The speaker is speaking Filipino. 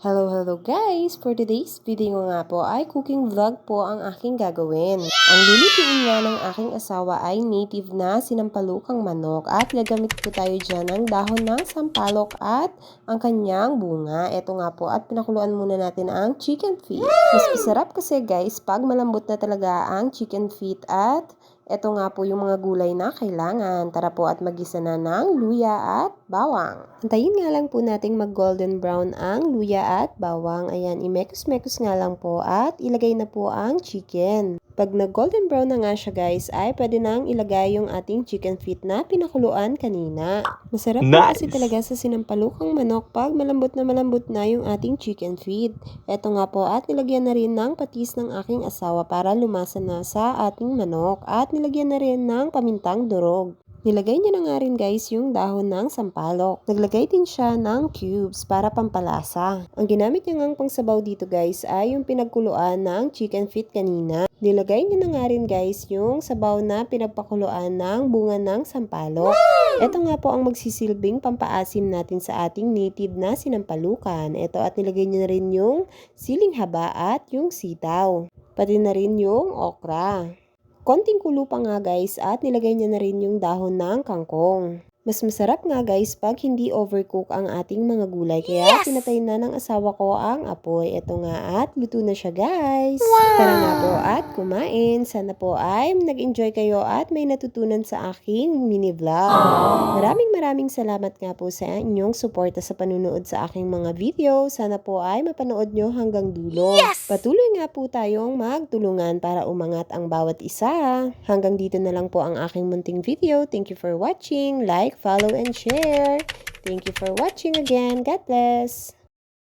Hello guys! For today's video nga po ay cooking vlog po ang aking gagawin. Ang lulutuin nga ng aking asawa ay native na sinampalukang manok at gagamit po tayo dyan ng dahon ng sampalok at ang kanyang bunga. Ito nga po at pinakuluan muna natin ang chicken feet. Mas masarap kasi guys pag malambot na talaga ang chicken feet at ito nga po yung mga gulay na kailangan. Tara po at magisa na ng luya at bawang. Antayin nga lang po nating mag golden brown ang luya at bawang. Ayan, imekos-mekos nga lang po at ilagay na po ang chicken. Pag nag-golden brown na nga siya guys, ay pwede nang ilagay yung ating chicken feet na pinakuluan kanina. Masarap po kasi talaga sa sinampalukang manok pag malambot na yung ating chicken feet. Eto nga po at nilagyan na rin ng patis ng aking asawa para lumasa na sa ating manok. At nilagyan na rin ng pamintang durog. Nilagay niya na nga rin guys yung dahon ng sampalok. Naglagay din siya ng cubes para pampalasa. Ang ginamit niya ngang pangsabaw dito guys ay yung pinagkuluan ng chicken feet kanina. Nilagay niya na nga rin guys yung sabaw na pinagpakuluan ng bunga ng sampalok. Ito nga po ang magsisilbing pampaasim natin sa ating native na sinampalukan. Ito at nilagay niya na rin yung siling haba at yung sitaw. Pati na rin yung okra. Konting kulo pa nga guys at nilagay niya na rin yung dahon ng kangkong. Mas masarap nga guys pag hindi overcook ang ating mga gulay. Kaya pinatay na ng asawa ko ang apoy. Ito nga at luto na siya guys. Wow! Tara nga po at kumain. Sana po ay nag-enjoy kayo at may natutunan sa aking mini vlog. Maraming salamat nga po sa inyong suporta sa panunood sa aking mga video. Sana po ay mapanood nyo hanggang dulo. Patuloy nga po tayong magtulungan para umangat ang bawat isa. Hanggang dito na lang po ang aking munting video. Thank you for watching. Like, follow, and share. Thank you for watching again. God bless.